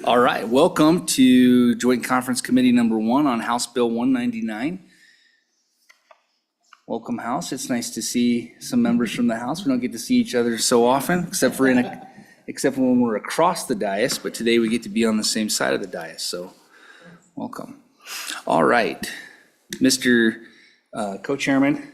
All right, welcome to Joint Conference Committee number 1 on House Bill 199. Welcome, House. It's nice to see some members from the House. We don't get to see each other so often, except for when we're across the dais, but today we get to be on the same side of the dais, so welcome. All right, Mr. Co-Chairman,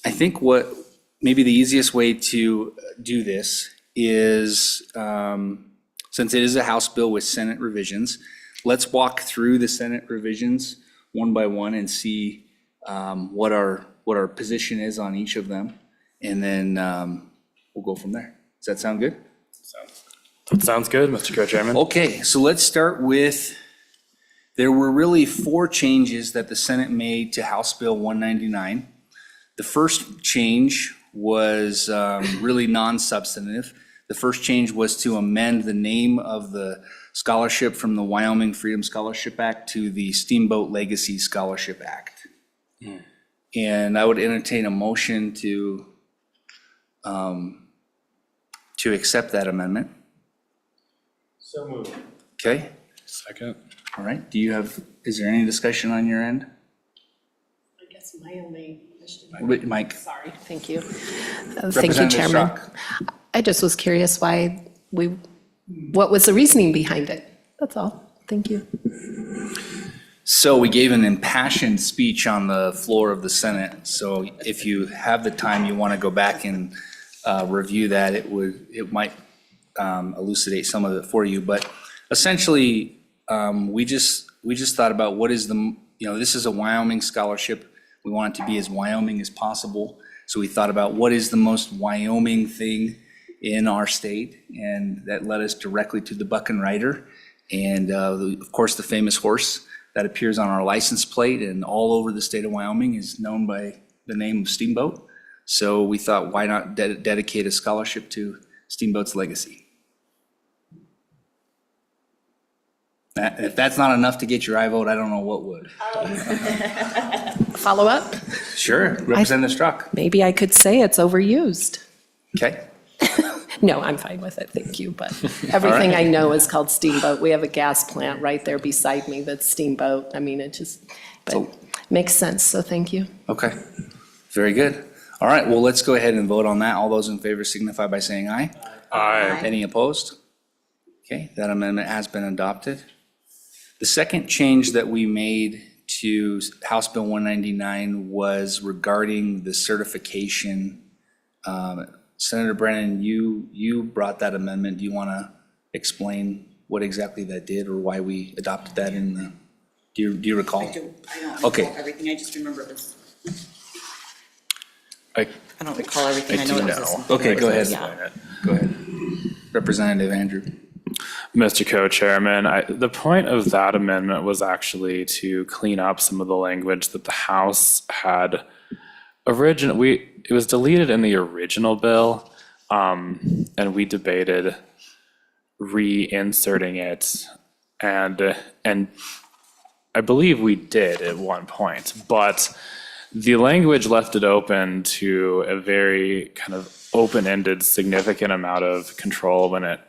I think what maybe the easiest way to do this is, since it is a House bill with Senate revisions, let's walk through the Senate revisions one by one and see what our position is on each of them, and then we'll go from there. Does that sound good? That sounds good, Mr. Co-Chairman. Okay, so let's start with, there were really 4 changes that the Senate made to House Bill 199. The first change was really non-substantive. The first change was to amend the name of the scholarship from the Wyoming Freedom Scholarship Act to the Steamboat Legacy Scholarship Act. And I would entertain a motion to accept that amendment. So moved. Okay, Second. all right. Is there any discussion on your end? I guess my only question. Mike? Sorry, thank you. Thank you, Representative Chairman. Strzok. I just was curious what was the reasoning behind it? That's all. Thank you. So we gave an impassioned speech on the floor of the Senate. So if you have the time, you want to go back and review that, it might elucidate some of it for you. But essentially, we just thought about what is this is a Wyoming scholarship. We want it to be as Wyoming as possible. So we thought about what is the most Wyoming thing in our state, and that led us directly to the Buck and Rider, and of course the famous horse that appears on our license plate and all over the state of Wyoming is known by the name of Steamboat. So we thought, why not dedicate a scholarship to Steamboat's legacy? If that's not enough to get your aye vote, I don't know what would. Follow up? Sure, Representative Strzok. Maybe I could say it's overused. Okay. No, I'm fine with it, thank you, but everything I know is called Steamboat. We have a gas plant right there beside me that's Steamboat. I mean, but makes sense, so thank you. Okay, very good. All right, well, let's go ahead and vote on that. All those in favor signify by saying aye. Aye. Any opposed? Okay, that amendment has been adopted. The second change that we made to House Bill 199 was regarding the certification. Senator Brennan, you brought that amendment. Do you want to explain what exactly that did or why we adopted that in the, do you recall? I don't Okay. recall everything, I just remember this. I I don't recall everything, I know it was this. Okay, go ahead. Yeah. Go ahead. Representative Andrew. Mr. Co-Chairman, the point of that amendment was actually to clean up some of the language that the House had it was deleted in the original bill, and we debated reinserting it, and I believe we did at one point, but the language left it open to a very kind of open-ended, significant amount of control when it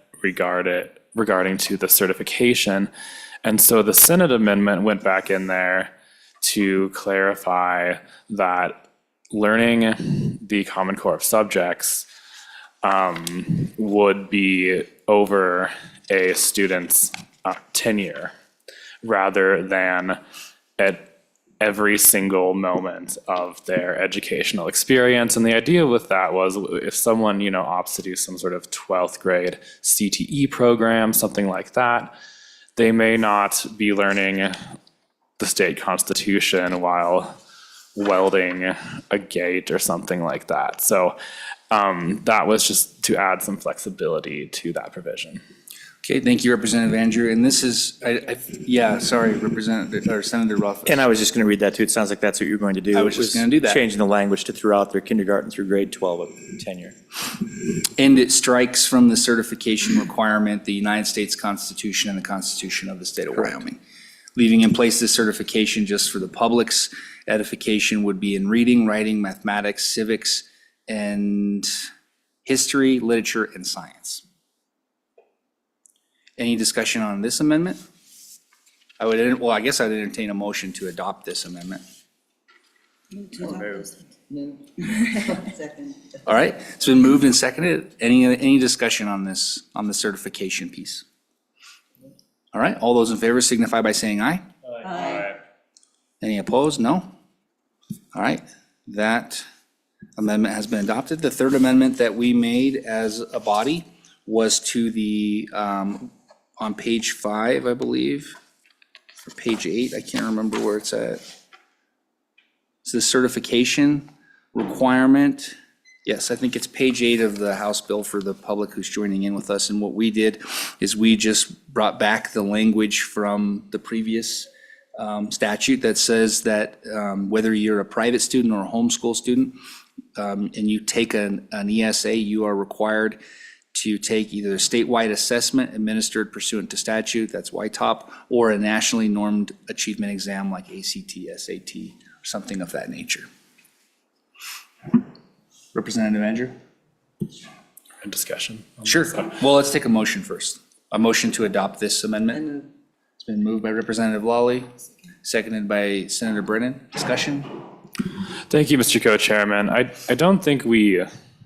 regarding to the certification. And so the Senate amendment went back in there to clarify that learning the Common Core of subjects would be over a student's tenure rather than at every single moment of their educational experience. And the idea with that was if someone, opts to do some sort of 12th grade CTE program, something like that, they may not be learning the state constitution while welding a gate or something like that. So that was just to add some flexibility to that provision. Okay, thank you, Representative Andrew. And this is, sorry, Representative or Senator Ruff. And I was just going to read that too. It sounds like that's what you're going to do. I was just going to do that. Changing the language to throughout their kindergarten through grade 12 of tenure. And it strikes from the certification requirement the United States Constitution and the Constitution of the state of Wyoming. Leaving in place this certification just for the public's edification would be in reading, writing, mathematics, civics, and history, literature, and science. Any discussion on this amendment? I guess I'd entertain a motion to adopt this amendment. Second. All right, it's been moved and seconded. Any discussion on this, on the certification piece? All right, all those in favor signify by saying aye. Aye. Any opposed? No? All right, that amendment has been adopted. The third amendment that we made as a body was to the, on page 5, I believe, or page 8, I can't remember where it's at. It's the certification requirement. Yes, I think it's page 8 of the House bill for the public who's joining in with us. And what we did is we just brought back the language from the previous statute that says that whether you're a private student or a homeschool student, and you take an ESA, you are required to take either a statewide assessment administered pursuant to statute, that's YTOP, or a nationally normed achievement exam like ACT, SAT, or something of that nature. Representative Andrew? A discussion. Sure. Well, let's take a motion first. A motion to adopt this amendment. It's been moved by Representative Lawley, seconded by Senator Brennan. Discussion? Thank you, Mr. Co-Chairman. I don't think we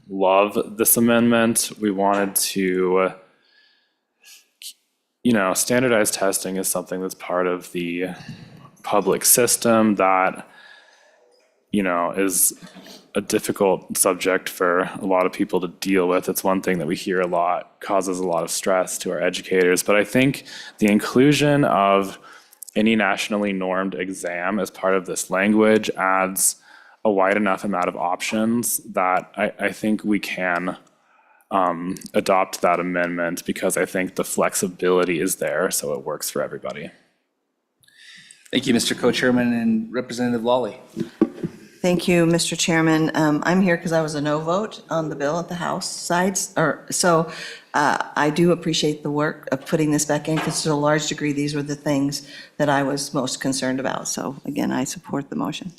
love this amendment. We wanted to, standardized testing is something that's part of the public system that, is a difficult subject for a lot of people to deal with. It's one thing that we hear a lot, causes a lot of stress to our educators. But I think the inclusion of any nationally normed exam as part of this language adds a wide enough amount of options that I think we can adopt that amendment because I think the flexibility is there, so it works for everybody. Thank you, Mr. Co-Chairman, and Representative Lawley. Thank you, Mr. Chairman. I'm here because I was a no vote on the bill at the House sides, so I do appreciate the work of putting this back in because to a large degree, these were the things that I was most concerned about. So again, I support the motion.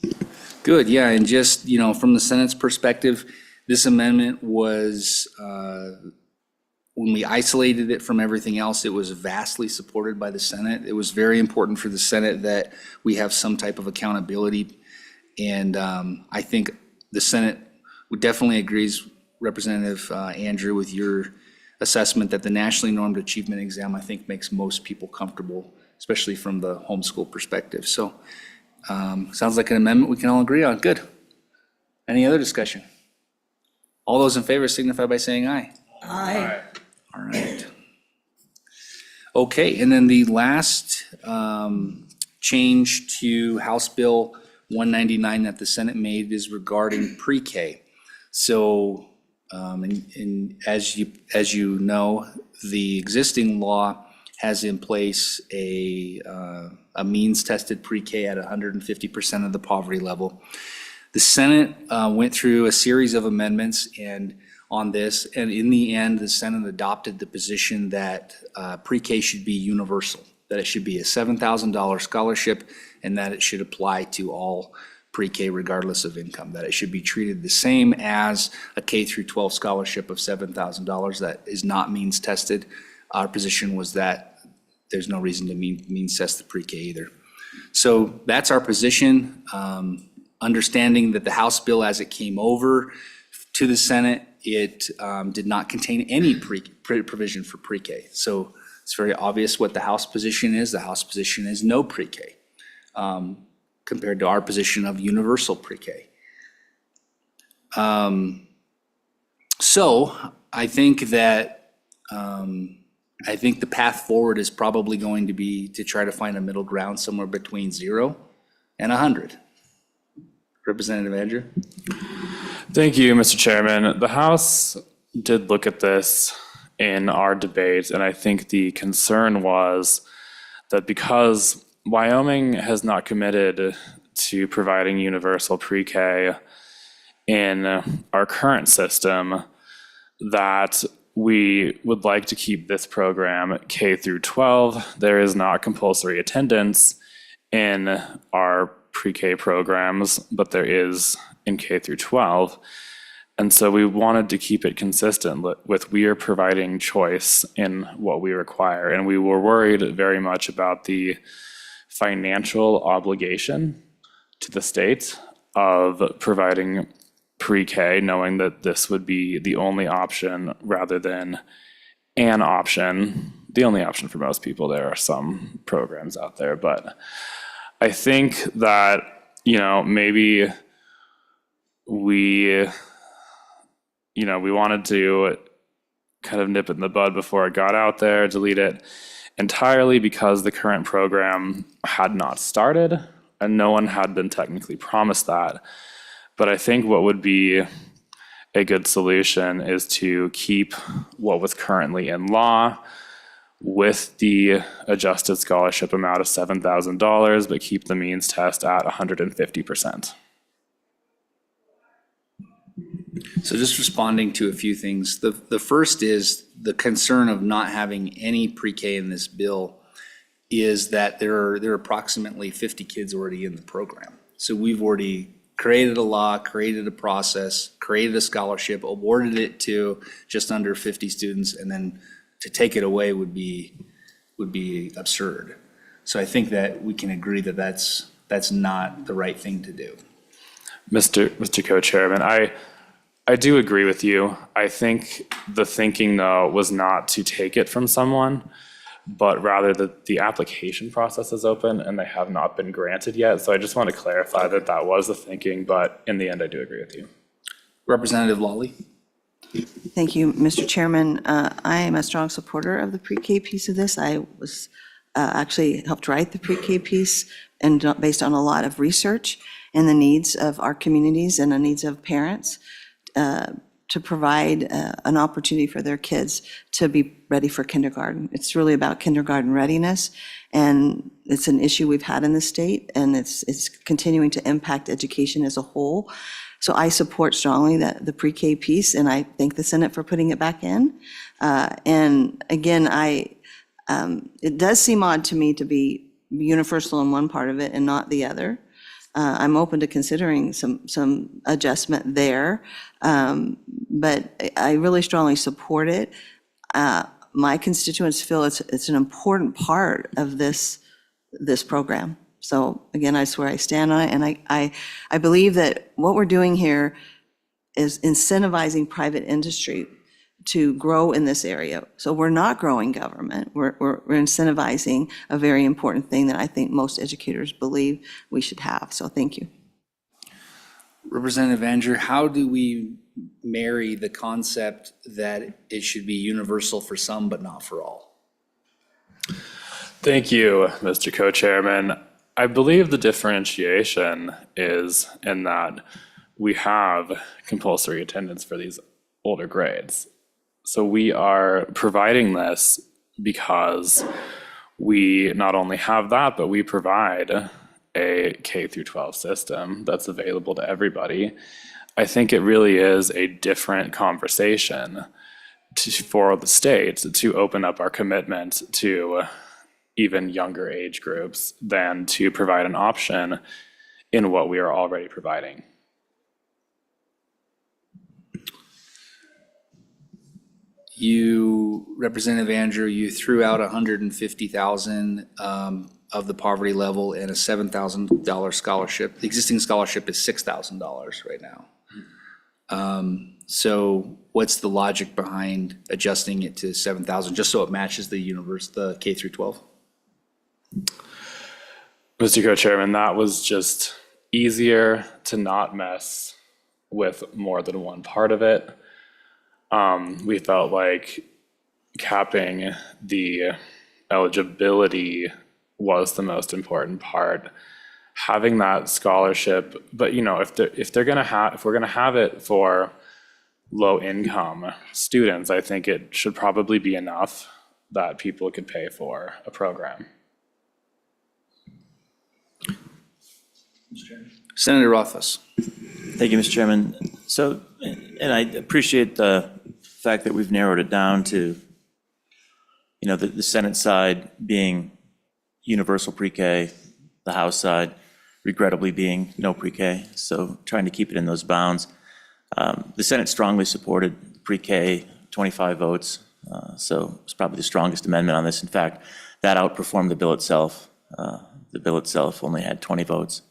Good, yeah, and just, from the Senate's perspective, this amendment was, when we isolated it from everything else, it was vastly supported by the Senate. It was very important for the Senate that we have some type of accountability. And I think the Senate definitely agrees, Representative Andrew, with your assessment that the nationally normed achievement exam, I think, makes most people comfortable, especially from the homeschool perspective. So sounds like an amendment we can all agree on. Good. Any other discussion? All those in favor signify by saying aye. Aye. All right. Okay, and then the last change to House Bill 199 that the Senate made is regarding pre-K. So, and as you know, the existing law has in place a means tested pre-K at 150% of the poverty level. The Senate went through a series of amendments on this, and in the end, the Senate adopted the position that pre-K should be universal, that it should be a $7,000 scholarship, and that it should apply to all pre-K regardless of income, that it should be treated the same as a K through 12 scholarship of $7,000 that is not means tested. Our position was that there's no reason to means test the pre-K either. So that's our position. Understanding that the House bill as it came over to the Senate, it did not contain any provision for pre-K. So it's very obvious what the House position is. The House position is no pre-K compared to our position of universal pre-K. So I think that the path forward is probably going to be to try to find a middle ground somewhere between 0 and 100. Representative Andrew? Thank you, Mr. Chairman. The House did look at this in our debate, and I think the concern was that because Wyoming has not committed to providing universal pre-K in our current system, that we would like to keep this program K through 12. There is not compulsory attendance in our pre-K programs, but there is in K through 12. And so we wanted to keep it consistent with we are providing choice in what we require. And we were worried very much about the financial obligation to the state of providing pre-K, knowing that this would be the only option rather than an option, the only option for most people. There are some programs out there, but I think that, maybe we wanted to kind of nip it in the bud before it got out there, delete it entirely because the current program had not started and no one had been technically promised that. But I think what would be a good solution is to keep what was currently in law with the adjusted scholarship amount of $7,000, but keep the means test at 150%. So just responding to a few things. The first is the concern of not having any pre-K in this bill is that there are approximately 50 kids already in the program. So we've already created a law, created a process, created a scholarship, awarded it to just under 50 students, and then to take it away would be absurd. So I think that we can agree that that's not the right thing to do. Mr. Co-Chairman, I do agree with you. I think the thinking, though, was not to take it from someone, but rather that the application process is open and they have not been granted yet. So I just want to clarify that that was the thinking, but in the end, I do agree with you. Representative Lawley? Thank you, Mr. Chairman. I am a strong supporter of the pre-K piece of this. I was actually helped write the pre-K piece and based on a lot of research and the needs of our communities and the needs of parents to provide an opportunity for their kids to be ready for kindergarten. It's really about kindergarten readiness, and it's an issue we've had in the state, and it's continuing to impact education as a whole. So I support strongly the pre-K piece, and I thank the Senate for putting it back in. And again, it does seem odd to me to be universal in one part of it and not the other. I'm open to considering some adjustment there, but I really strongly support it. My constituents feel it's an important part of this program. So again, I swear I stand on it, and I believe that what we're doing here is incentivizing private industry to grow in this area. So we're not growing government. We're incentivizing a very important thing that I think most educators believe we should have. So thank you. Representative Andrew, how do we marry the concept that it should be universal for some but not for all? Thank you, Mr. Co-Chairman. I believe the differentiation is in that we have compulsory attendance for these older grades. So we are providing this because we not only have that, but we provide a K through 12 system that's available to everybody. I think it really is a different conversation for the state to open up our commitment to even younger age groups than to provide an option in what we are already providing. Representative Andrew, you threw out $150,000 of the poverty level and a $7,000 scholarship. The existing scholarship is $6,000 right now. So what's the logic behind adjusting it to $7,000 just so it matches the K through 12? Mr. Co-Chairman, that was just easier to not mess with more than one part of it. We felt like capping the eligibility was the most important part. Having that scholarship, but if we're gonna have it for low income students, I think it should probably be enough that people could pay for a program. Senator Rothfuss. Thank you, Mr. Chairman. So, and I appreciate the fact that we've narrowed it down to, the Senate side being universal pre-K, the House side regrettably being no pre-K. So trying to keep it in those bounds. The Senate strongly supported pre-K, 25 votes, so it's probably the strongest amendment on this. In fact, that outperformed the bill itself. The bill itself only had 20 votes,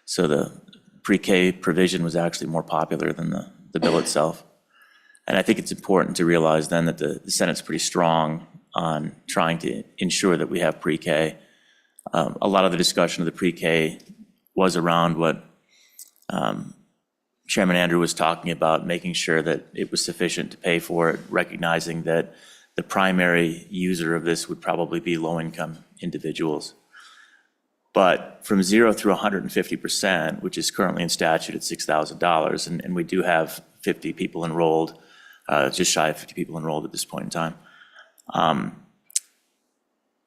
so the pre-K provision was actually more popular than the bill itself. And I think it's important to realize then that the Senate's pretty strong on trying to ensure that we have pre-K. A lot of the discussion of the pre-K was around what Chairman Andrew was talking about, making sure that it was sufficient to pay for it, recognizing that the primary user of this would probably be low-income individuals. But from 0 through 150%, which is currently in statute at $6,000, and we do have 50 people enrolled, just shy of 50 people enrolled at this point in time.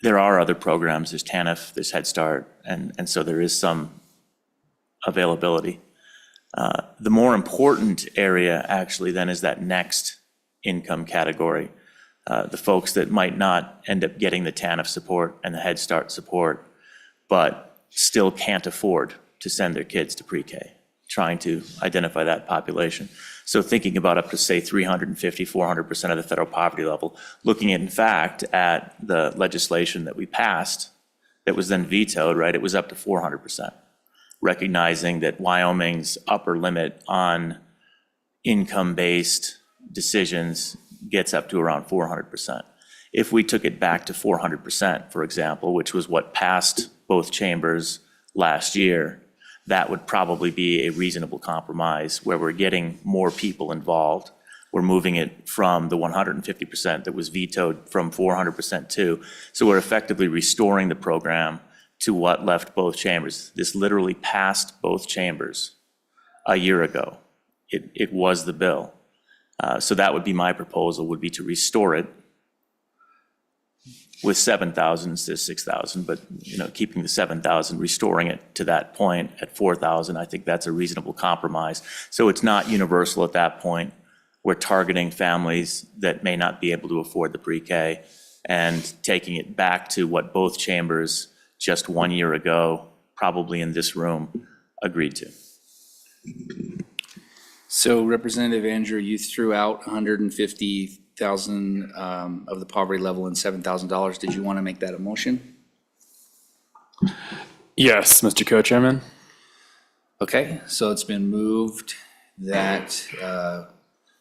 There are other programs, there's TANF, there's Head Start, and so there is some availability. The more important area actually then is that next income category. The folks that might not end up getting the TANF support and the Head Start support, but still can't afford to send their kids to pre-K, trying to identify that population. So thinking about up to, say, 350, 400% of the federal poverty level, looking in fact at the legislation that we passed that was then vetoed, right, it was up to 400%, recognizing that Wyoming's upper limit on income-based decisions gets up to around 400%. If we took it back to 400%, for example, which was what passed both chambers last year, that would probably be a reasonable compromise where we're getting more people involved. We're moving it from the 150% that was vetoed from 400% to. So we're effectively restoring the program to what left both chambers. This literally passed both chambers a year ago. It was the bill. So that would be my proposal, would be to restore it with 7,000 instead of 6,000, but keeping the 7,000, restoring it to that point at 4,000, I think that's a reasonable compromise. So it's not universal at that point. We're targeting families that may not be able to afford the pre-K and taking it back to what both chambers just 1 year ago, probably in this room, agreed to. So Representative Andrew, you threw out 150,000 of the poverty level and $7,000. Did you want to make that a motion? Yes, Mr. Co-Chairman. Okay, so it's been moved that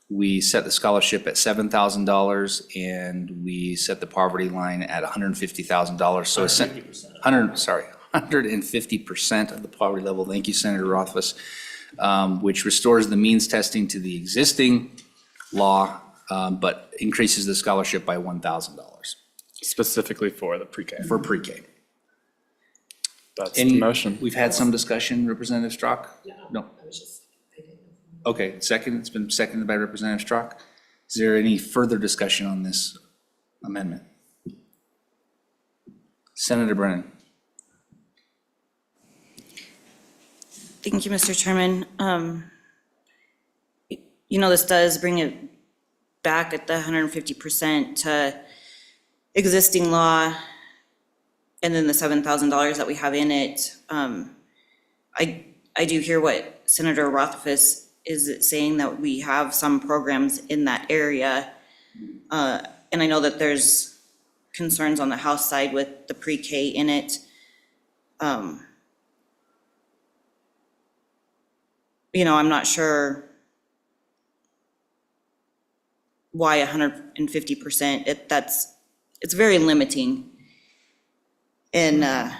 we set the scholarship at $7,000 and we set the poverty line at $150,000. So 150% of the poverty level. Thank you, Senator Rothfuss, which restores the means testing to the existing law, but increases the scholarship by $1,000 Specifically for the pre-K. for pre-K. That's the motion. We've had some discussion, Representative Strzok? No. Okay, second, it's been seconded by Representative Strzok. Is there any further discussion on this amendment? Senator Brennan. Thank you, Mr. Chairman. This does bring it back at the 150% to existing law, and then the $7,000 that we have in it. I do hear what Senator Rothfuss is saying, that we have some programs in that area. And I know that there's concerns on the House side with the pre-K in it. I'm not sure why 150%. It's very limiting. And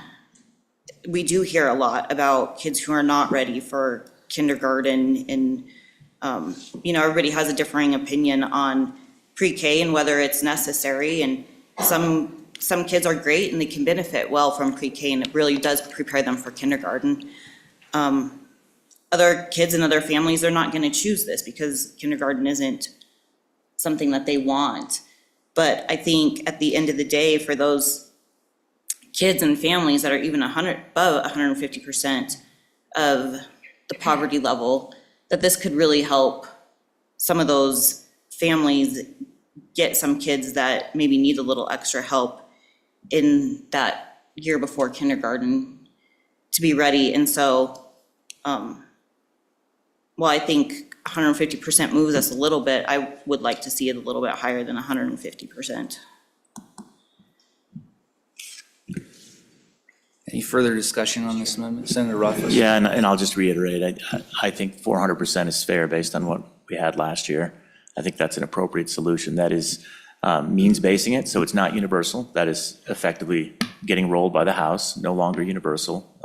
we do hear a lot about kids who are not ready for kindergarten, and everybody has a differing opinion on pre-K and whether it's necessary. And some kids are great and they can benefit well from pre-K, and it really does prepare them for kindergarten. Other kids and other families, they're not going to choose this because kindergarten isn't something that they want. But I think at the end of the day, for those kids and families that are even above 150% of the poverty level, that this could really help some of those families get some kids that maybe need a little extra help in that year before kindergarten to be ready. And so, I think 150% moves us a little bit. I would like to see it a little bit higher than 150%. Any further discussion on this amendment? Senator Rothfuss? Yeah, and I'll just reiterate, I think 400% is fair based on what we had last year. I think that's an appropriate solution. That is means basing it, so it's not universal. That is effectively getting rolled by the House, no longer universal.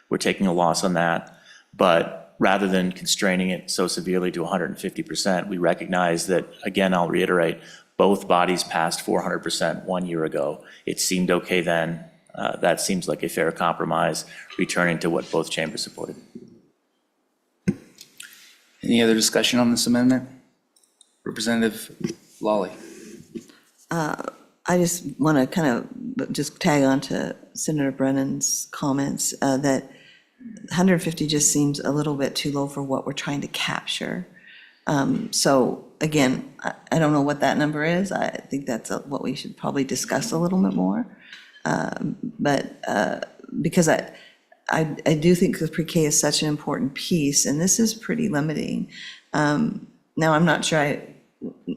We're taking a loss on that. But rather than constraining it so severely to 150%, we recognize that, again, I'll reiterate, both bodies passed 400% 1 year ago. It seemed okay then. That seems like a fair compromise, returning to what both chambers supported. Any other discussion on this amendment? Representative Lawley. I just want to kind of just tag on to Senator Brennan's comments that 150 just seems a little bit too low for what we're trying to capture. So again, I don't know what that number is. I think that's what we should probably discuss a little bit more. But because I do think the pre-K is such an important piece, and this is pretty limiting. Now, I'm not sure I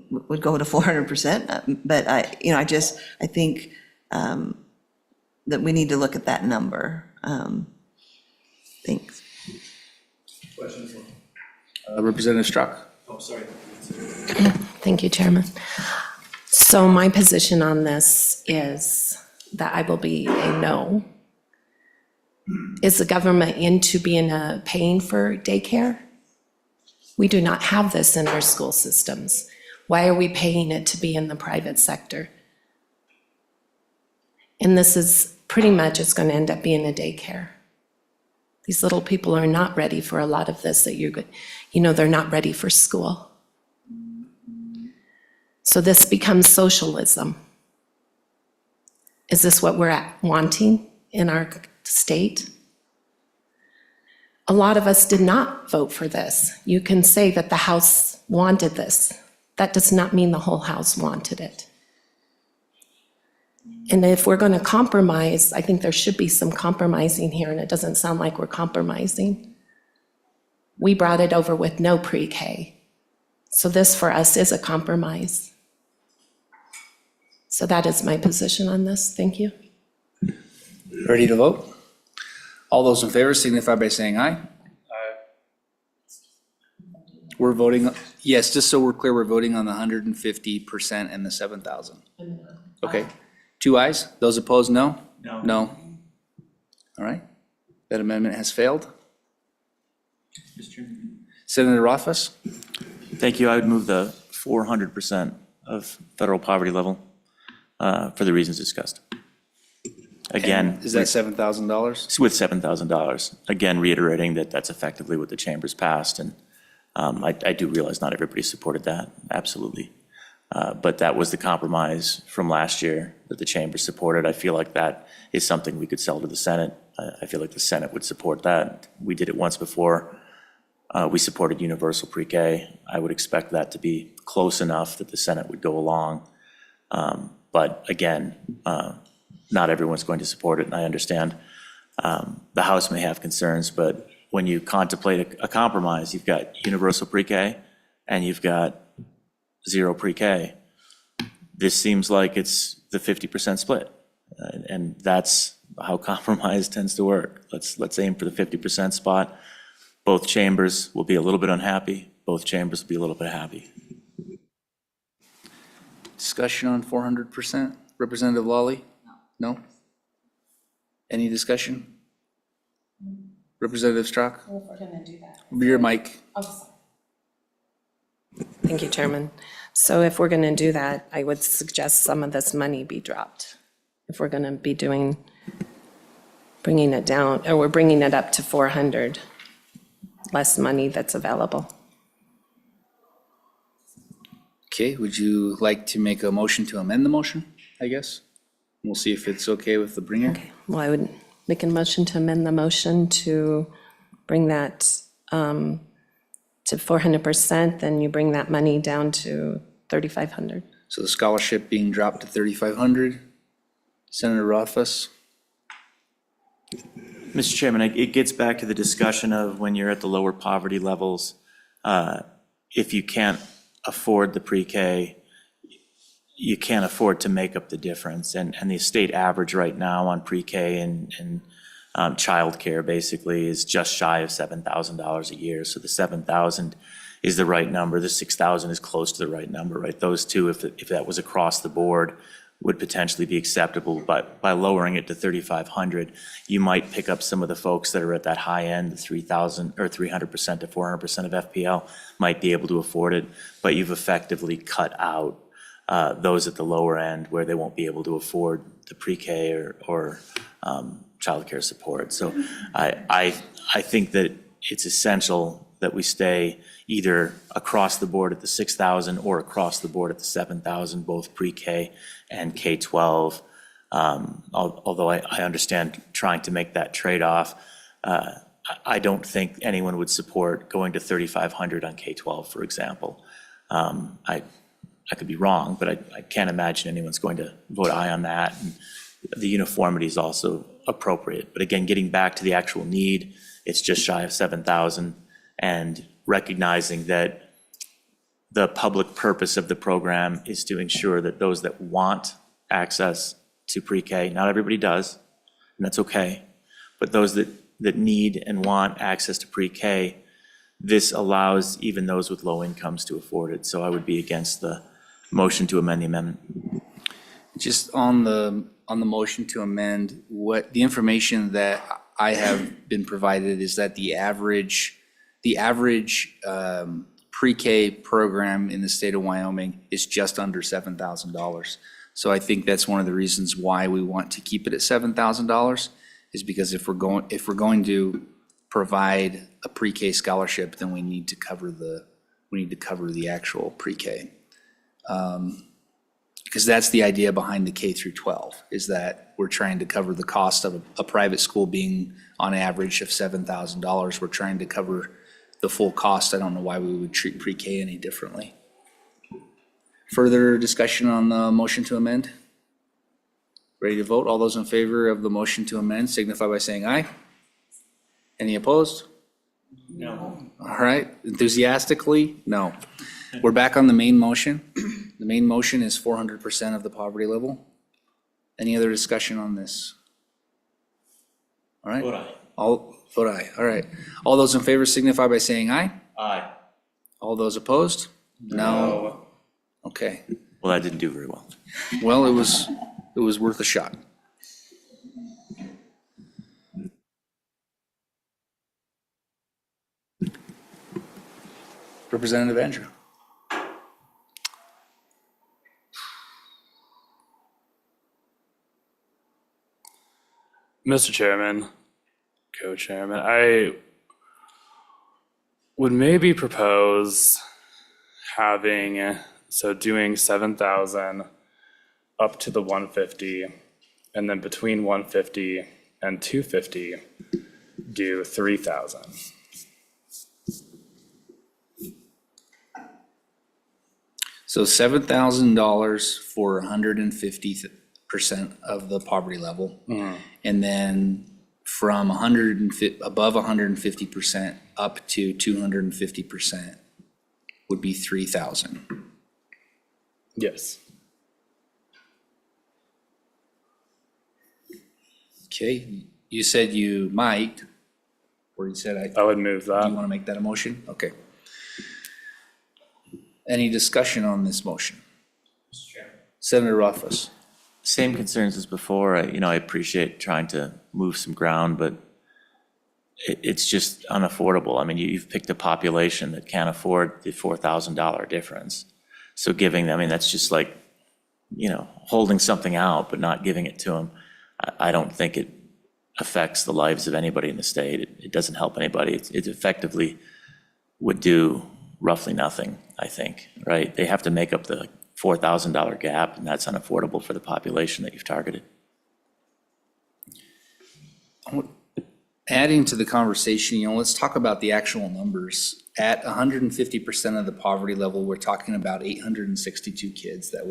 would go to 400%, but I think that we need to look at that number. Thanks. Representative Strzok. Thank you, Chairman. So my position on this is that I will be a no. Is the government into paying for daycare? We do not have this in our school systems. Why are we paying it to be in the private sector? And this is pretty much, it's going to end up being a daycare. These little people are not ready for a lot of this they're not ready for school. So this becomes socialism. Is this what we're wanting in our state? A lot of us did not vote for this. You can say that the House wanted this. That does not mean the whole House wanted it. And if we're going to compromise, I think there should be some compromising here, and it doesn't sound like we're compromising. We brought it over with no pre-K. So this for us is a compromise. So that is my position on this. Thank you. Ready to vote? All those in favor signify by saying aye. We're voting, yes, just so we're clear, we're voting on the 150% and the 7,000. Okay, 2 ayes. Those opposed, no? No. No. All right, that amendment has failed. Senator Rothfuss? Thank you. I would move the 400% of federal poverty level for the reasons discussed. Again, Is that $7,000? it's with $7,000. Again, reiterating that that's effectively what the chambers passed, and I do realize not everybody supported that, absolutely. But that was the compromise from last year that the chambers supported. I feel like that is something we could sell to the Senate. I feel like the Senate would support that. We did it once before. We supported universal pre-K. I would expect that to be close enough that the Senate would go along. But again, not everyone's going to support it, and I understand. The House may have concerns, but when you contemplate a compromise, you've got universal pre-K and you've got zero pre-K. This seems like it's the 50% split, and that's how compromise tends to work. Let's aim for the 50% spot. Both chambers will be a little bit unhappy. Both chambers will be a little bit happy. Discussion on 400%? Representative Lawley? No? Any discussion? Representative Strzok? If we're going to do that. Your mic. Thank you, Chairman. So if we're going to do that, I would suggest some of this money be dropped. If we're going to be bringing it down, or we're bringing it up to 400, less money that's available. Okay, would you like to make a motion to amend the motion, I guess? We'll see if it's okay with the bringer. Okay, well, I would make a motion to amend the motion to bring that to 400%, then you bring that money down to 3,500. So the scholarship being dropped to 3,500. Senator Rothfuss? Mr. Chairman, it gets back to the discussion of when you're at the lower poverty levels, if you can't afford the pre-K, you can't afford to make up the difference. And the state average right now on pre-K and childcare basically is just shy of $7,000 a year. So the 7,000 is the right number. The 6,000 is close to the right number, right? Those two, if that was across the board, would potentially be acceptable. But by lowering it to 3,500, you might pick up some of the folks that are at that high end, the 3,000 or 300% to 400% of FPL might be able to afford it. But you've effectively cut out those at the lower end where they won't be able to afford the pre-K or childcare support. So I think that it's essential that we stay either across the board at the 6,000 or across the board at the 7,000, both pre-K and K-12. Although I understand trying to make that trade-off, I don't think anyone would support going to 3,500 on K-12, for example. I could be wrong, but I can't imagine anyone's going to vote aye on that. And the uniformity is also appropriate. But again, getting back to the actual need, it's just shy of 7,000, and recognizing that the public purpose of the program is to ensure that those that want access to pre-K, not everybody does, and that's okay, but those that need and want access to pre-K, this allows even those with low incomes to afford it. So I would be against the motion to amend the amendment. Just on the motion to amend, what the information that I have been provided is that the average pre-K program in the state of Wyoming is just under $7,000. So I think that's one of the reasons why we want to keep it at $7,000, is because if we're going to provide a pre-K scholarship, then we need to cover the actual pre-K. Because that's the idea behind the K through 12, is that we're trying to cover the cost of a private school being on average of $7,000. We're trying to cover the full cost. I don't know why we would treat pre-K any differently. Further discussion on the motion to amend? Ready to vote? All those in favor of the motion to amend signify by saying aye. Any opposed? No. All right, enthusiastically, no. We're back on the main motion. The main motion is 400% of the poverty level. Any other discussion on this? All right. Vote aye. All vote aye. All right. All those in favor signify by saying aye. Aye. All those opposed? No. Okay. Well, that didn't do very well. Well, it was worth a shot. Representative Andrew. Mr. Chairman, Co-Chairman, I would maybe propose doing 7,000 up to the 150, and then between 150 and 250, do 3,000. So $7,000 for 150% of the poverty level. And then from above 150% up to 250% would be 3,000. Yes. Okay, you said you might, or you said I would move you that. want to make that a motion? Okay. Any discussion on this motion? Senator Rothfuss. Same concerns as before. I appreciate trying to move some ground, but it's just unaffordable. I mean, you've picked a population that can't afford the $4,000 difference. So giving them, I mean, that's just like, holding something out, but not giving it to them. I don't think it affects the lives of anybody in the state. It doesn't help anybody. It effectively would do roughly nothing, I think, right? They have to make up the $4,000 gap, and that's unaffordable for the population that you've targeted. Adding to the conversation, let's talk about the actual numbers. At 150% of the poverty level, we're talking about 862 kids that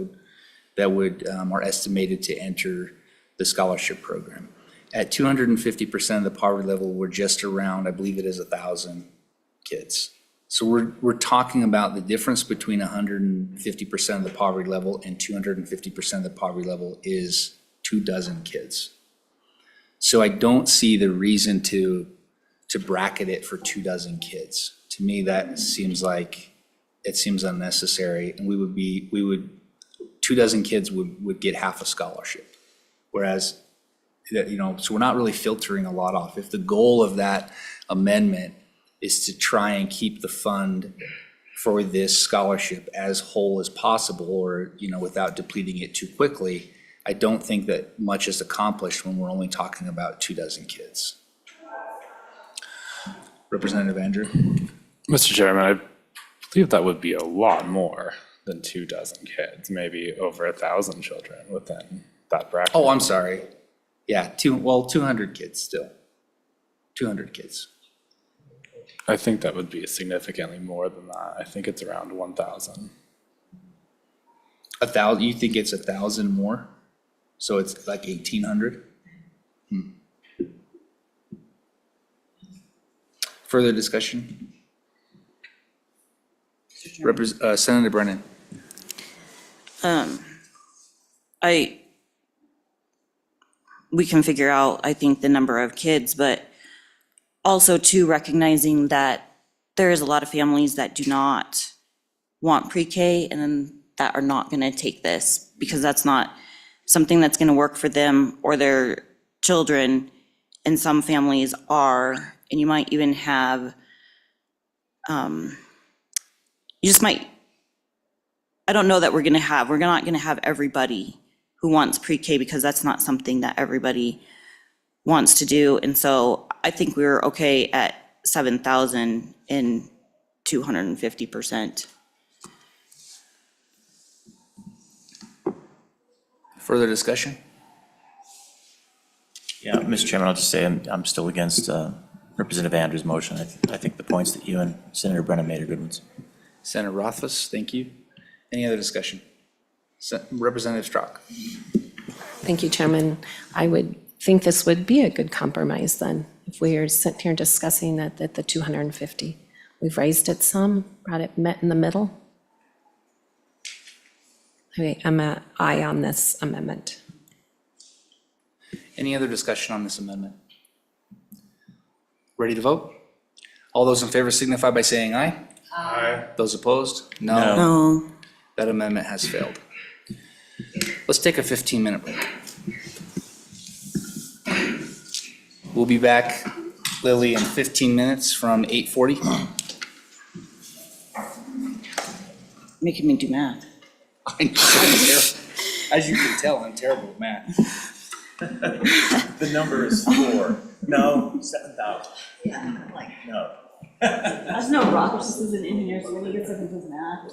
are estimated to enter the scholarship program. At 250% of the poverty level, we're just around, I believe it is 1,000 kids So we're talking about the difference between 150% of the poverty level and 250% of the poverty level is 24 kids. So I don't see the reason to bracket it for 24 kids. To me, that seems like, it seems unnecessary, and 24 kids would get half a scholarship. Whereas, so we're not really filtering a lot off. If the goal of that amendment is to try and keep the fund for this scholarship as whole as possible, or, without depleting it too quickly, I don't think that much is accomplished when we're only talking about 24 kids. Representative Andrew? Mr. Chairman, I believe that would be a lot more than 24 kids, maybe over 1,000 children within that bracket. Oh, I'm sorry. Yeah, 200 kids still. 200 kids. I think that would be significantly more than that. I think it's around 1,000. 1,000, you think it's 1,000 more? So it's like 1,800? Further discussion? Senator Brennan? We can figure out, I think, the number of kids, but also too recognizing that there is a lot of families that do not want pre-K and then that are not going to take this because that's not something that's going to work for them or their children. And some families are, and you might even have, you just might, I don't know that we're not going to have everybody who wants pre-K because that's not something that everybody wants to do. And so I think we're okay at 7,000 and 250%. Further discussion? Yeah, Mr. Chairman, I'll just say I'm still against Representative Andrews' motion. I think the points that you and Senator Brennan made are good ones. Senator Rothfuss, thank you. Any other discussion? Representative Strzok? Thank you, Chairman. I would think this would be a good compromise then, if we are sitting here discussing that the 250. We've raised it some, met in the middle. Okay, I'm an aye on this amendment. Any other discussion on this amendment? Ready to vote? All those in favor signify by saying aye. Aye. Those opposed? No. No. That amendment has failed. Let's take a 15-minute break. We'll be back, Lily, in 15 minutes from 8:40. Making me do math. As you can tell, I'm terrible at math. The number is 4. No, 7,000. No. That's no rock, this is an engineer, so when he gets up and does math.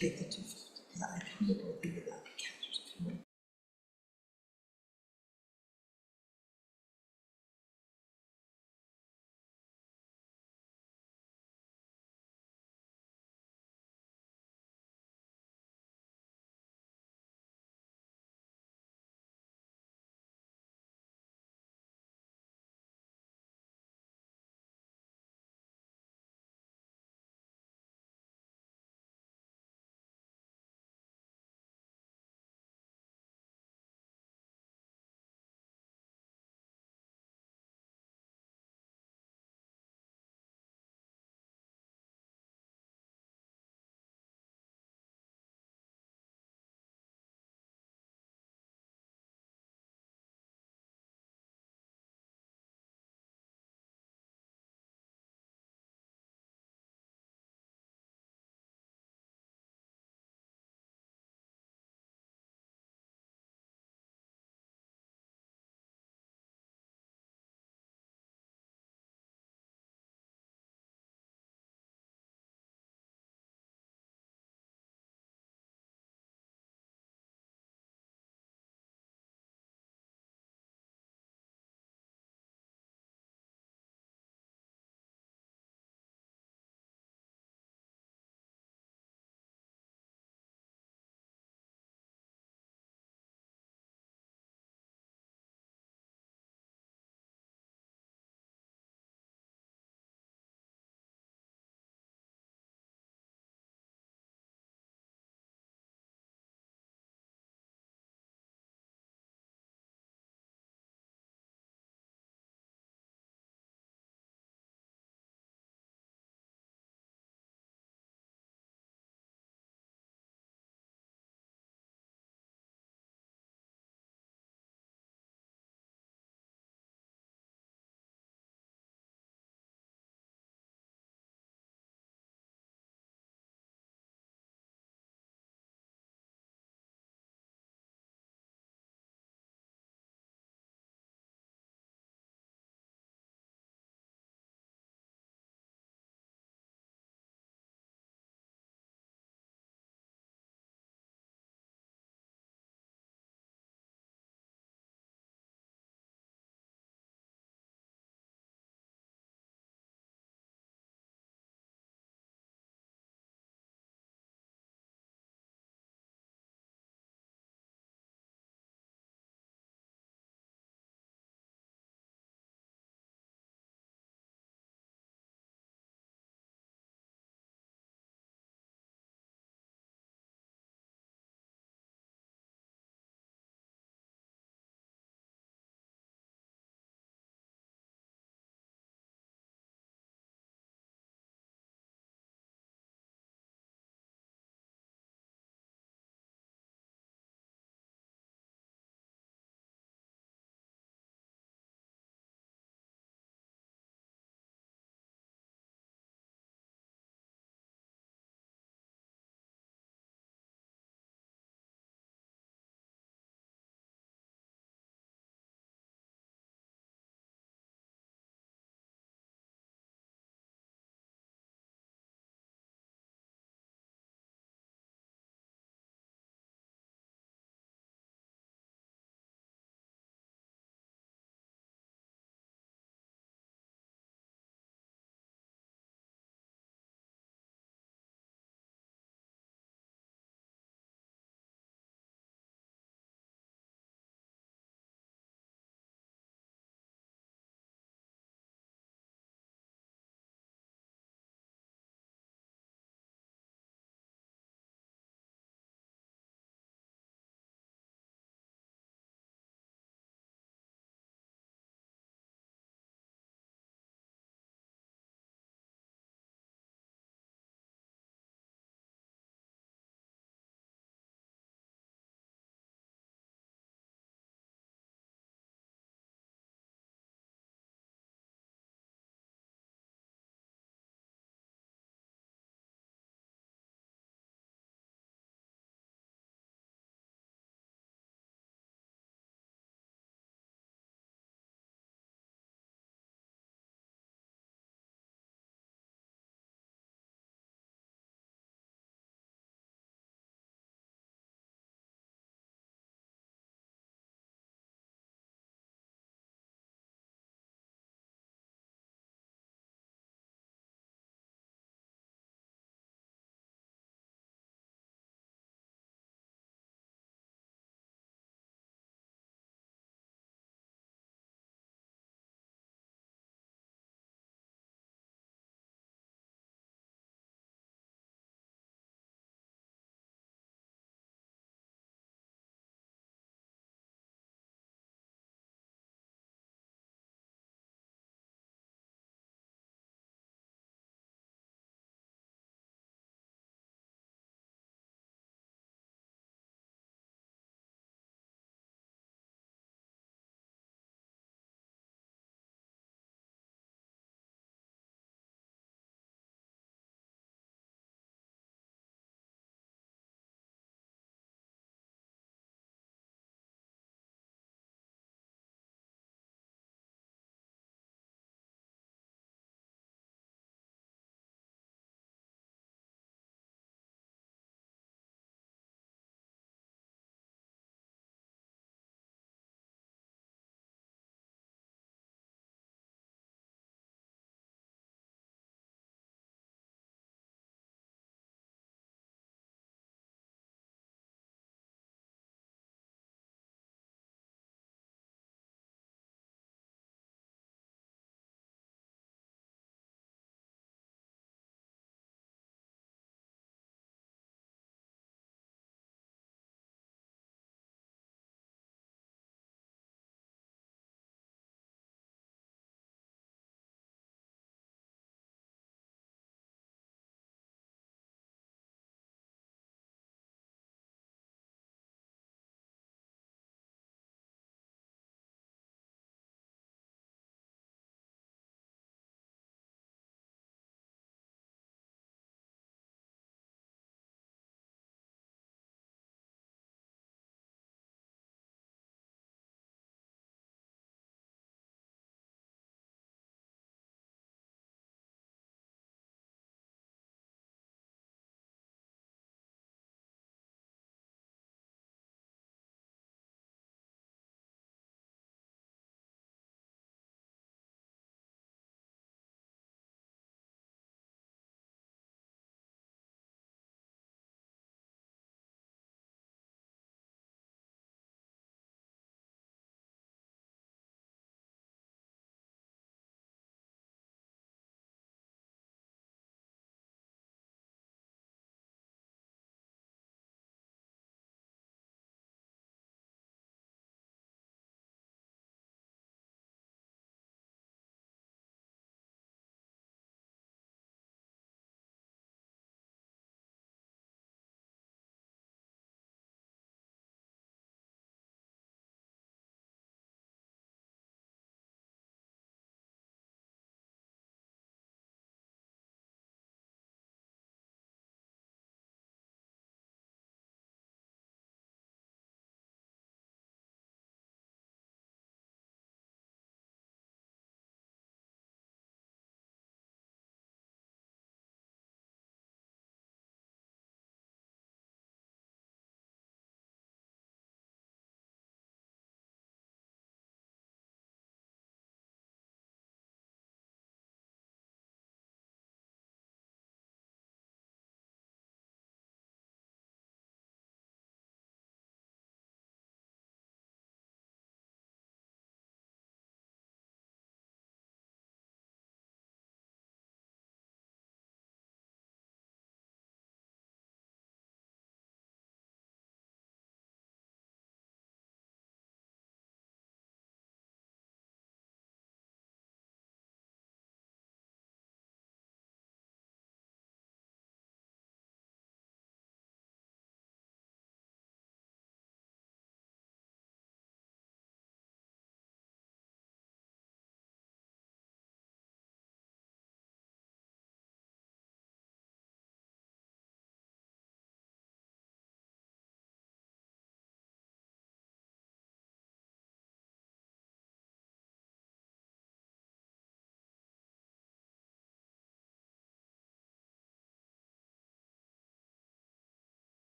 Take the 250.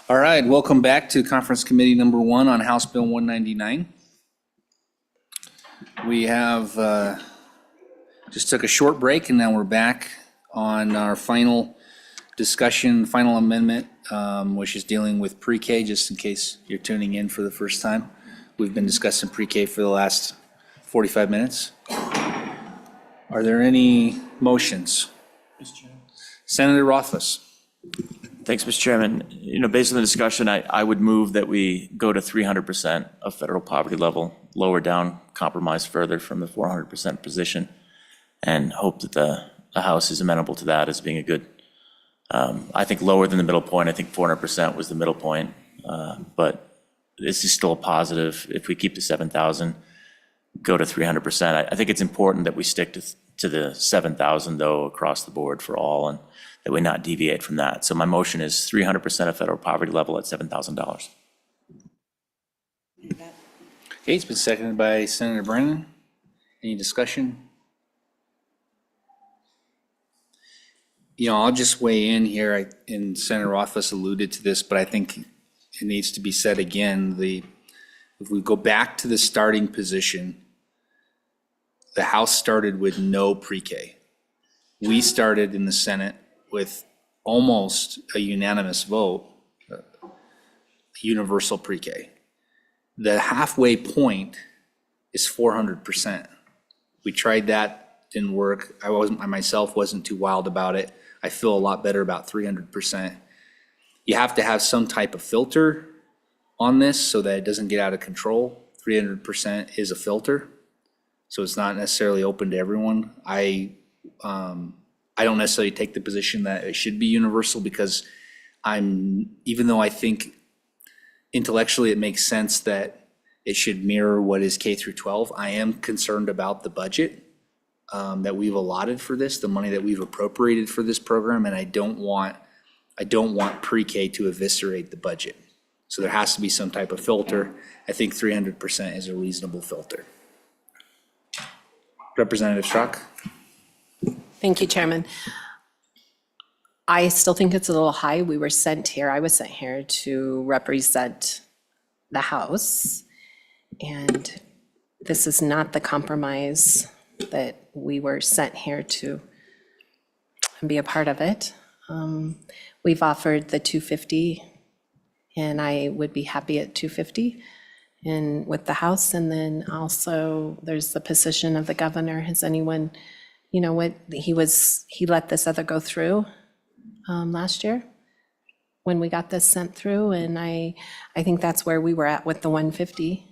All right, welcome back to Conference Committee Number 1 on House Bill 199. We have just took a short break, and now we're back on our final discussion, final amendment, which is dealing with pre-K, just in case you're tuning in for the first time. We've been discussing pre-K for the last 45 minutes. Are there any motions? Senator Rothfuss. Thanks, Mr. Chairman. Based on the discussion, I would move that we go to 300% of federal poverty level, lower down, compromise further from the 400% position, and hope that the House is amenable to that as being a good, I think lower than the middle point. I think 400% was the middle point, but this is still a positive. If we keep the 7,000, go to 300%. I think it's important that we stick to the 7,000 though across the board for all, and that we not deviate from that. So my motion is 300% of federal poverty level at $7,000. Okay, it's been seconded by Senator Brennan. Any discussion? I'll just weigh in here, and Senator Rothfuss alluded to this, but I think it needs to be said again. If we go back to the starting position, the House started with no pre-K. We started in the Senate with almost a unanimous vote, universal pre-K. The halfway point is 400%. We tried that, didn't work. I myself wasn't too wild about it. I feel a lot better about 300%. You have to have some type of filter on this so that it doesn't get out of control. 300% is a filter, so it's not necessarily open to everyone. I don't necessarily take the position that it should be universal, because even though I think intellectually it makes sense that it should mirror what is K through 12, I am concerned about the budget that we've allotted for this, the money that we've appropriated for this program, and I don't want pre-K to eviscerate the budget. So there has to be some type of filter. I think 300% is a reasonable filter. Representative Strzok? Thank you, Chairman. I still think it's a little high. I was sent here to represent the House, and this is not the compromise that we were sent here to be a part of it. We've offered the 250, and I would be happy at 250 and with the House. And then also there's the position of the governor. Has anyone, he let this other go through last year when we got this sent through, and I think that's where we were at with the 150,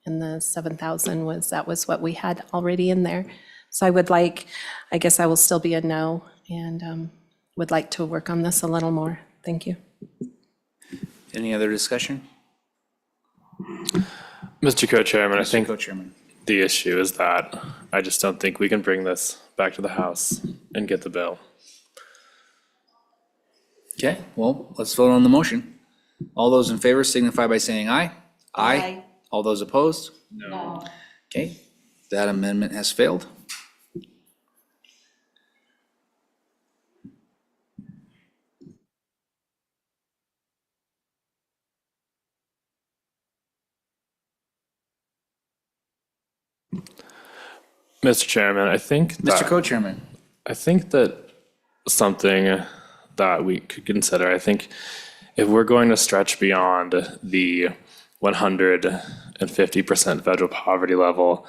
and the 7,000 was what we had already in there. So I guess I will still be a no, and would like to work on this a little more. Thank you. Any other discussion? Mr. Co-Chairman, I think Co-Chairman. the issue is that I just don't think we can bring this back to the House and get the bill. Okay, well, let's vote on the motion. All those in favor signify by saying aye. Aye. All those opposed? No. Okay, that amendment has failed. Mr. Chairman, I think Mr. Co-Chairman. I think that something that we could consider, I think if we're going to stretch beyond the 150% federal poverty level,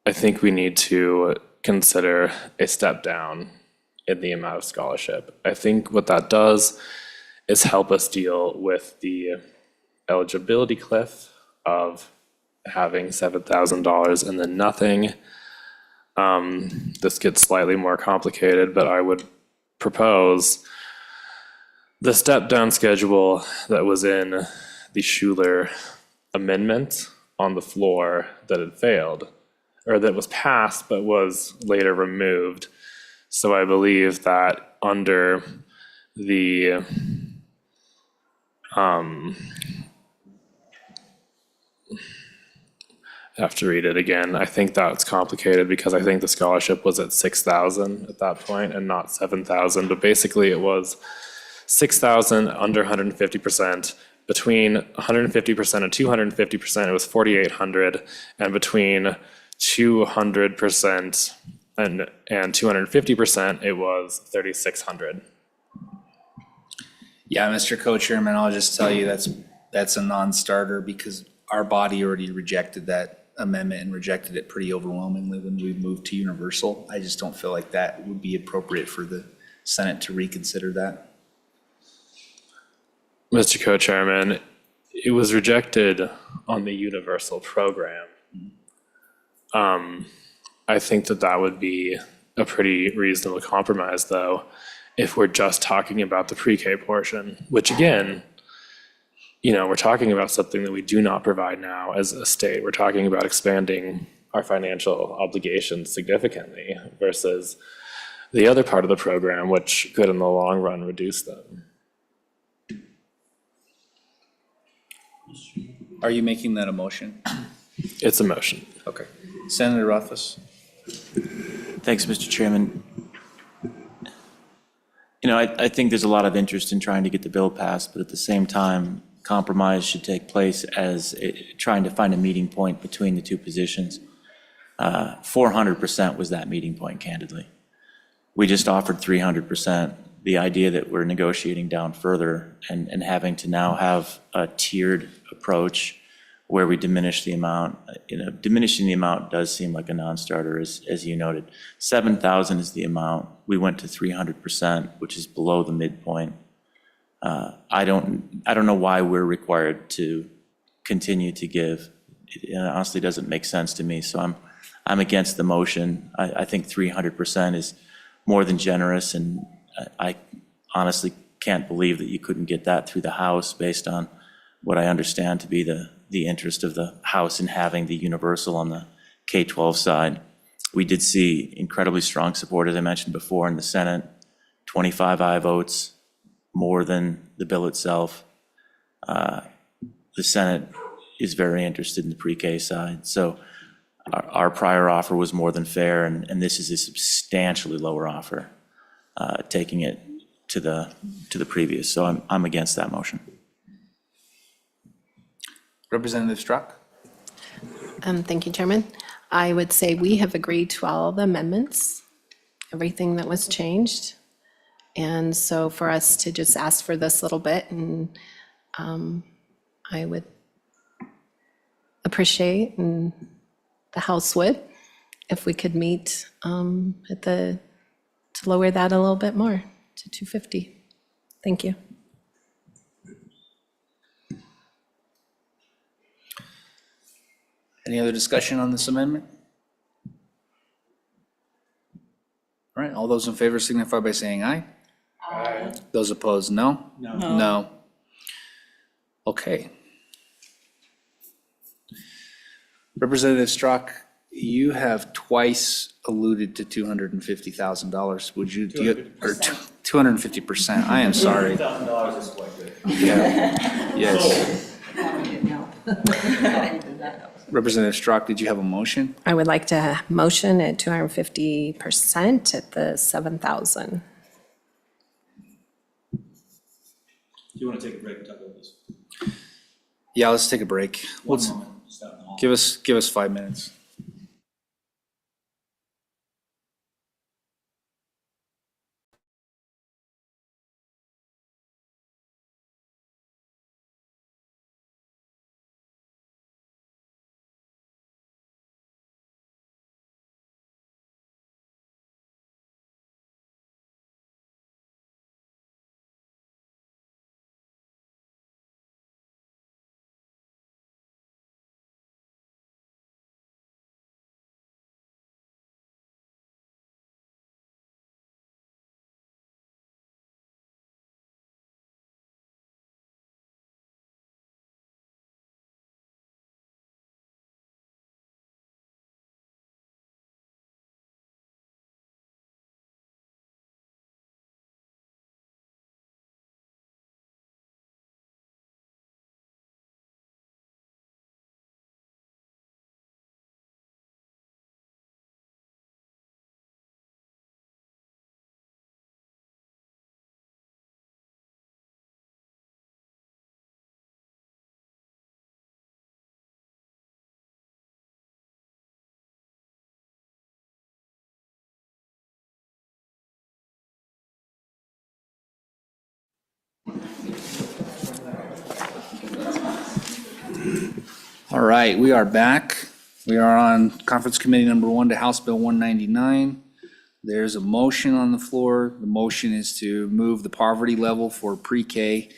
I think we need to consider a step down in the amount of scholarship. I think what that does is help us deal with the eligibility cliff of having $7,000 and then nothing. This gets slightly more complicated, but I would propose the step-down schedule that was in the Schuler amendment on the floor that had failed, or that was passed but was later removed. So I believe that under the I have to read it again. I think that's complicated because I think the scholarship was at 6,000 at that point and not 7,000, but basically it was 6,000 under 150%. Between 150% and 250%, it was 4,800, and between 200% and 250%, it was 3,600. Yeah, Mr. Co-Chairman, I'll just tell you that's a non-starter because our body already rejected that amendment and rejected it pretty overwhelmingly when we moved to universal. I just don't feel like that would be appropriate for the Senate to reconsider that. Mr. Co-Chairman, it was rejected on the universal program. I think that would be a pretty reasonable compromise, though, if we're just talking about the pre-K portion, which again, we're talking about something that we do not provide now as a state. We're talking about expanding our financial obligations significantly versus the other part of the program, which could in the long run reduce them. Are you making that a motion? It's a motion. Okay. Senator Rothfuss? Thanks, Mr. Chairman. I think there's a lot of interest in trying to get the bill passed, but at the same time, compromise should take place as trying to find a meeting point between the two positions. 400% was that meeting point, candidly. We just offered 300%. The idea that we're negotiating down further and having to now have a tiered approach where we diminish the amount, diminishing the amount does seem like a non-starter, as you noted. 7,000 is the amount. We went to 300%, which is below the midpoint. I don't know why we're required to continue to give. It honestly doesn't make sense to me, so I'm against the motion. I think 300% is more than generous, and I honestly can't believe that you couldn't get that through the House based on what I understand to be the interest of the House in having the universal on the K-12 side. We did see incredibly strong support, as I mentioned before, in the Senate, 25 aye votes, more than the bill itself. The Senate is very interested in the pre-K side. So our prior offer was more than fair, and this is a substantially lower offer, taking it to the previous. So I'm against that motion. Representative Strzok? Thank you, Chairman. I would say we have agreed to all the amendments, everything that was changed. And so for us to just ask for this little bit, and I would appreciate, and the House would, if we could meet to lower that a little bit more to 250. Thank you. Any other discussion on this amendment? All right, all those in favor signify by saying aye. Aye. Those opposed, no? No. No. Okay. Representative Strzok, you have twice alluded to $250,000. Would you, or 250%, I am sorry. $250,000 is quite good. Yeah, yes. Representative Strzok, did you have a motion? I would like to motion at 250% at the 7,000. Do you want to take a break and talk about this? Yeah, let's take a break. One moment. Stop in the hall. Give us 5 minutes. All right, we are back. We are on Conference Committee number 1 to House Bill 199. There's a motion on the floor. The motion is to move the poverty level for pre-K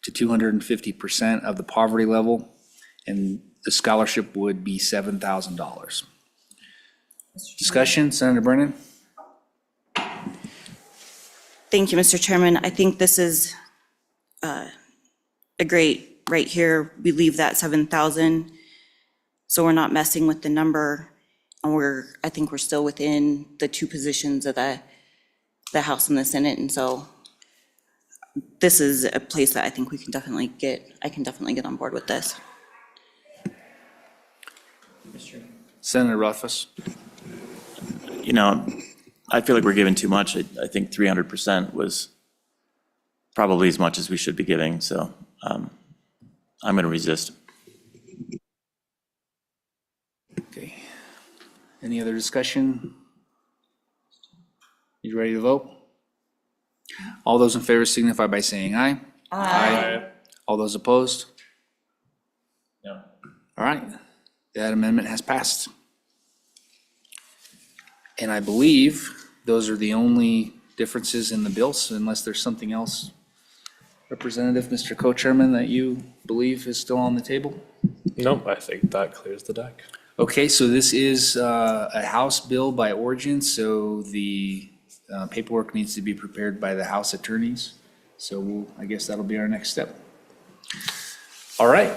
to 250% of the poverty level, and the scholarship would be $7,000. Discussion, Senator Brennan? Thank you, Mr. Chairman. I think this is a great, right here, we leave that 7,000. So we're not messing with the number, and I think we're still within the two positions of the House and the Senate. And so this is a place that I think I can definitely get on board with this. Senator Rothfuss? You know, I feel like we're giving too much. I think 300% was probably as much as we should be giving, so I'm going to resist. Okay. Any other discussion? You ready to vote? All those in favor signify by saying aye. Aye. All those opposed? No. All right, that amendment has passed. And I believe those are the only differences in the bills, unless there's something else, Representative, Mr. Co-Chairman, that you believe is still on the table? Nope, I think that clears the deck. Okay, so this is a House bill by origin, so the paperwork needs to be prepared by the House attorneys. So I guess that'll be our next step. All right.